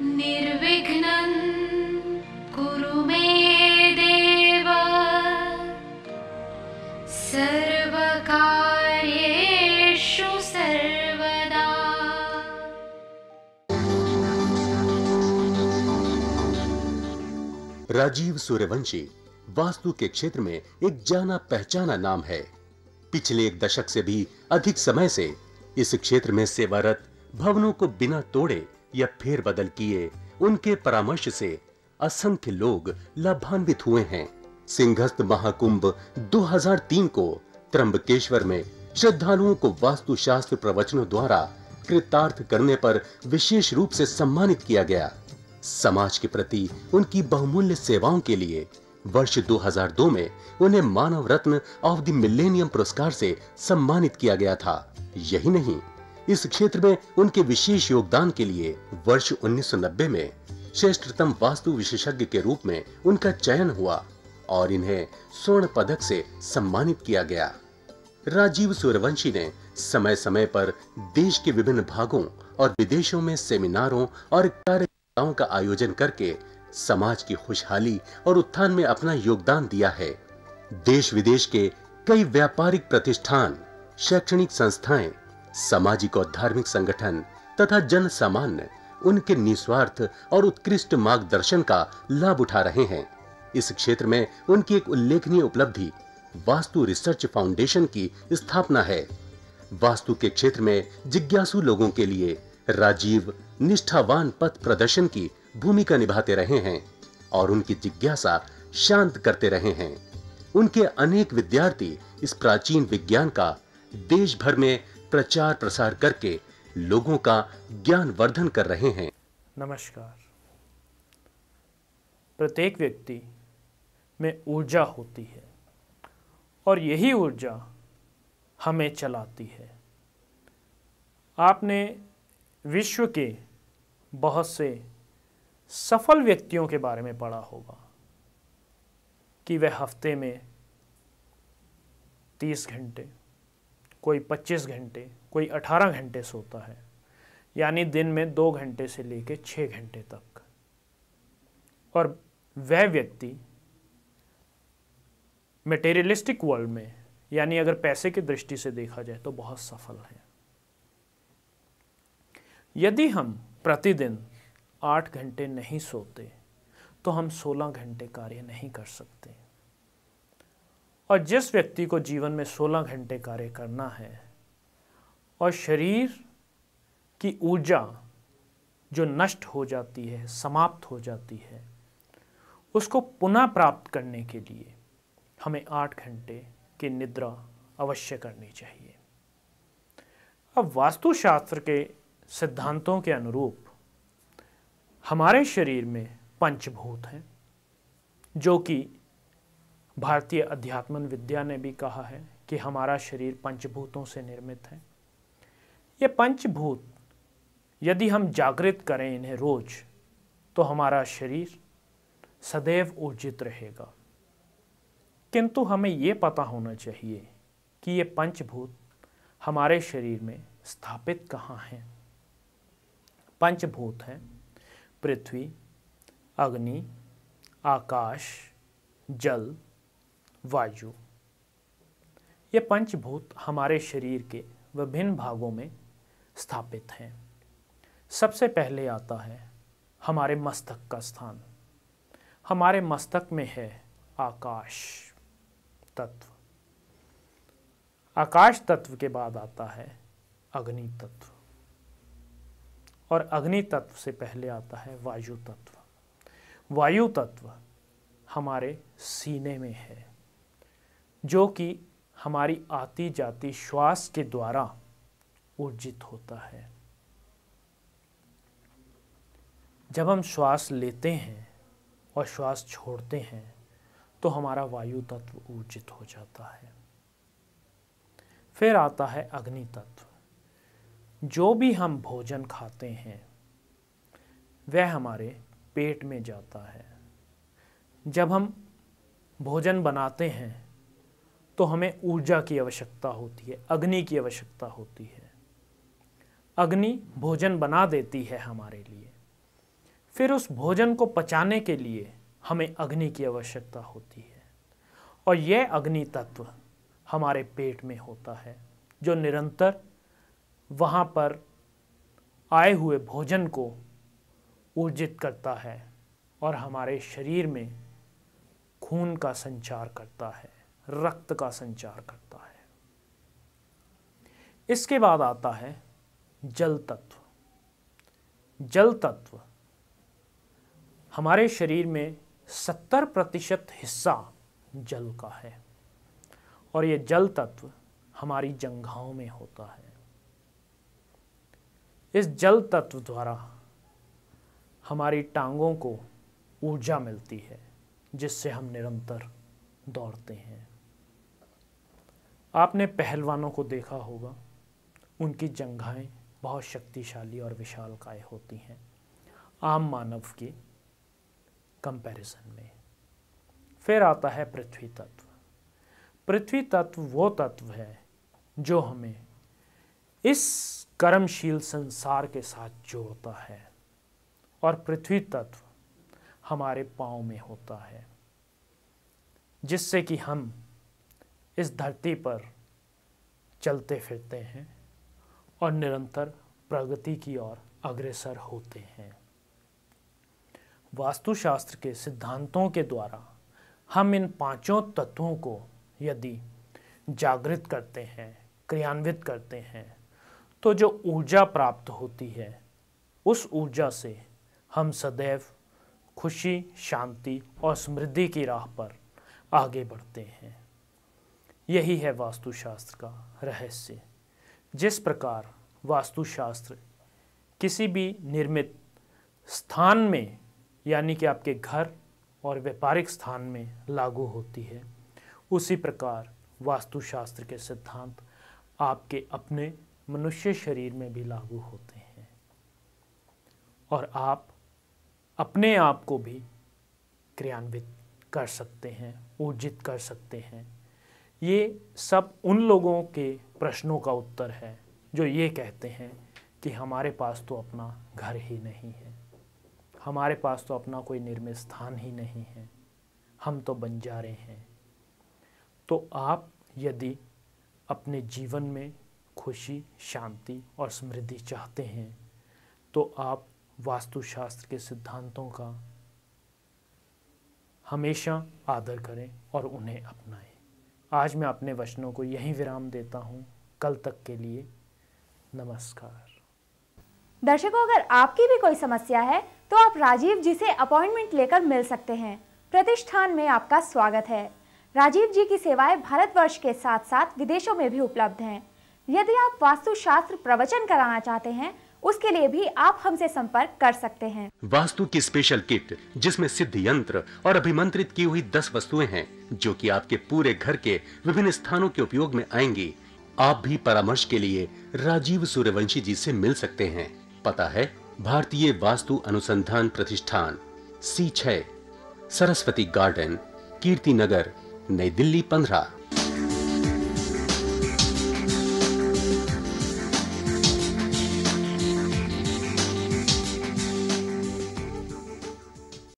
निर्विघ्नं कुरु मे देव सर्वकार्येषु सर्वदा। राजीव सूर्यवंशी वास्तु के क्षेत्र में एक जाना पहचाना नाम है। पिछले एक दशक से भी अधिक समय से इस क्षेत्र में सेवारत, भवनों को बिना तोड़े या फेरबदल किए उनके परामर्श से असंख्य लोग लाभान्वित हुए हैं। सिंहस्थ महाकुंभ 2003 को त्र्यंबकेश्वर में श्रद्धालुओं को वास्तुशास्त्र प्रवचनों द्वारा कृतार्थ करने पर विशेष रूप से सम्मानित किया गया। समाज के प्रति उनकी बहुमूल्य सेवाओं के लिए वर्ष 2002 में उन्हें मानव रत्न ऑफ द मिलेनियम पुरस्कार से सम्मानित किया गया था। यही नहीं, इस क्षेत्र में उनके विशेष योगदान के लिए वर्ष 1990 में श्रेष्ठतम वास्तु विशेषज्ञ के रूप में उनका चयन हुआ और इन्हें स्वर्ण पदक से सम्मानित किया गया। राजीव सूर्यवंशी ने समय समय पर देश के विभिन्न भागों और विदेशों में सेमिनारों और कार्यक्रमों का आयोजन करके समाज की खुशहाली और उत्थान में अपना योगदान दिया है। देश विदेश के कई व्यापारिक प्रतिष्ठान, शैक्षणिक संस्थाएं, सामाजिक और धार्मिक संगठन तथा जन सामान्य उनके निस्वार्थ और उत्कृष्ट मार्गदर्शन का लाभ उठा रहे हैं। इस क्षेत्र में उनकी एक उल्लेखनीय उपलब्धि वास्तु रिसर्च फाउंडेशन की स्थापना है। वास्तु के क्षेत्र में जिज्ञासु लोगों के लिए राजीव निष्ठावान पथ प्रदर्शन की भूमिका निभाते रहे हैं और उनकी जिज्ञासा शांत करते रहे हैं। उनके अनेक विद्यार्थी इस प्राचीन विज्ञान का देश भर में प्रचार प्रसार करके लोगों का ज्ञान वर्धन कर रहे हैं। नमस्कार। प्रत्येक व्यक्ति में ऊर्जा होती है और यही ऊर्जा हमें चलाती है। आपने विश्व के बहुत से सफल व्यक्तियों के बारे में पढ़ा होगा कि वह हफ्ते में 30 घंटे, कोई 25 घंटे, कोई 18 घंटे सोता है, यानी दिन में 2 घंटे से लेकर 6 घंटे तक। और वह व्यक्ति मटेरियलिस्टिक वर्ल्ड में, यानी अगर पैसे की दृष्टि से देखा जाए तो बहुत सफल है। यदि हम प्रतिदिन 8 घंटे नहीं सोते तो हम 16 घंटे कार्य नहीं कर सकते। और जिस व्यक्ति को जीवन में 16 घंटे कार्य करना है और शरीर की ऊर्जा जो नष्ट हो जाती है, समाप्त हो जाती है, उसको पुनः प्राप्त करने के लिए हमें 8 घंटे की निद्रा अवश्य करनी चाहिए। अब वास्तुशास्त्र के सिद्धांतों के अनुरूप हमारे शरीर में पंचभूत हैं, जो कि भारतीय अध्यात्म विद्या ने भी कहा है कि हमारा शरीर पंचभूतों से निर्मित है। ये पंचभूत यदि हम जागृत करें इन्हें रोज, तो हमारा शरीर सदैव ऊर्जित रहेगा। किंतु हमें ये पता होना चाहिए कि ये पंचभूत हमारे शरीर में स्थापित कहाँ हैं। पंचभूत हैं पृथ्वी, अग्नि, आकाश, जल, वायु। ये पंचभूत हमारे शरीर के विभिन्न भागों में स्थापित हैं। सबसे पहले आता है हमारे मस्तक का स्थान। हमारे मस्तक में है आकाश तत्व। आकाश तत्व के बाद आता है अग्नि तत्व और अग्नि तत्व से पहले आता है वायु तत्व। वायु तत्व हमारे सीने में है, जो कि हमारी आती जाती श्वास के द्वारा ऊर्जित होता है। जब हम श्वास लेते हैं और श्वास छोड़ते हैं तो हमारा वायु तत्व ऊर्जित हो जाता है। फिर आता है अग्नि तत्व। जो भी हम भोजन खाते हैं वह हमारे पेट में जाता है। जब हम भोजन बनाते हैं तो हमें ऊर्जा की आवश्यकता होती है, अग्नि की आवश्यकता होती है। अग्नि भोजन बना देती है हमारे लिए। फिर उस भोजन को पचाने के लिए हमें अग्नि की आवश्यकता होती है, और यह अग्नि तत्व हमारे पेट में होता है जो निरंतर वहाँ पर आए हुए भोजन को ऊर्जित करता है और हमारे शरीर में खून का संचार करता है, रक्त का संचार करता है। इसके बाद आता है जल तत्व। जल तत्व हमारे शरीर में 70% हिस्सा जल का है, और यह जल तत्व हमारी जंघाओं में होता है। इस जल तत्व द्वारा हमारी टांगों को ऊर्जा मिलती है, जिससे हम निरंतर दौड़ते हैं। आपने पहलवानों को देखा होगा, उनकी जंघाएं बहुत शक्तिशाली और विशालकाय होती हैं आम मानव के कंपैरिजन में। फिर आता है पृथ्वी तत्व। पृथ्वी तत्व वो तत्व है जो हमें इस कर्मशील संसार के साथ जोड़ता है, और पृथ्वी तत्व हमारे पाँव में होता है, जिससे कि हम इस धरती पर चलते फिरते हैं और निरंतर प्रगति की ओर अग्रसर होते हैं। वास्तुशास्त्र के सिद्धांतों के द्वारा हम इन पांचों तत्वों को यदि जागृत करते हैं, क्रियान्वित करते हैं, तो जो ऊर्जा प्राप्त होती है, उस ऊर्जा से हम सदैव खुशी, शांति और समृद्धि की राह पर आगे बढ़ते हैं। यही है वास्तुशास्त्र का रहस्य। जिस प्रकार वास्तुशास्त्र किसी भी निर्मित स्थान में, यानी कि आपके घर और व्यापारिक स्थान में लागू होती है, उसी प्रकार वास्तुशास्त्र के सिद्धांत आपके अपने मनुष्य शरीर में भी लागू होते हैं, और आप अपने आप को भी क्रियान्वित कर सकते हैं, ऊर्जित कर सकते हैं। ये सब उन लोगों के प्रश्नों का उत्तर है जो ये कहते हैं कि हमारे पास तो अपना घर ही नहीं है, हमारे पास तो अपना कोई निर्मित स्थान ही नहीं है, हम तो बंजारे हैं। तो आप यदि अपने जीवन में खुशी, शांति और समृद्धि चाहते हैं, तो आप वास्तुशास्त्र के सिद्धांतों का हमेशा आदर करें और उन्हें अपनाएं। आज मैं अपने वचनों को यहीं विराम देता हूँ। कल तक के लिए नमस्कार। दर्शकों, अगर आपकी भी कोई समस्या है तो आप राजीव जी से अपॉइंटमेंट लेकर मिल सकते हैं। प्रतिष्ठान में आपका स्वागत है। राजीव जी की सेवाएं भारतवर्ष के साथ साथ विदेशों में भी उपलब्ध हैं। यदि आप वास्तुशास्त्र प्रवचन कराना चाहते हैं, उसके लिए भी आप हमसे संपर्क कर सकते हैं। वास्तु की स्पेशल किट, जिसमें सिद्ध यंत्र और अभिमंत्रित की हुई 10 वस्तुएं हैं, जो कि आपके पूरे घर के विभिन्न स्थानों के उपयोग में आएंगी। आप भी परामर्श के लिए राजीव सूर्यवंशी जी से मिल सकते हैं। पता है भारतीय वास्तु अनुसंधान प्रतिष्ठान, C6, सरस्वती गार्डन, कीर्ति नगर, नई दिल्ली 15।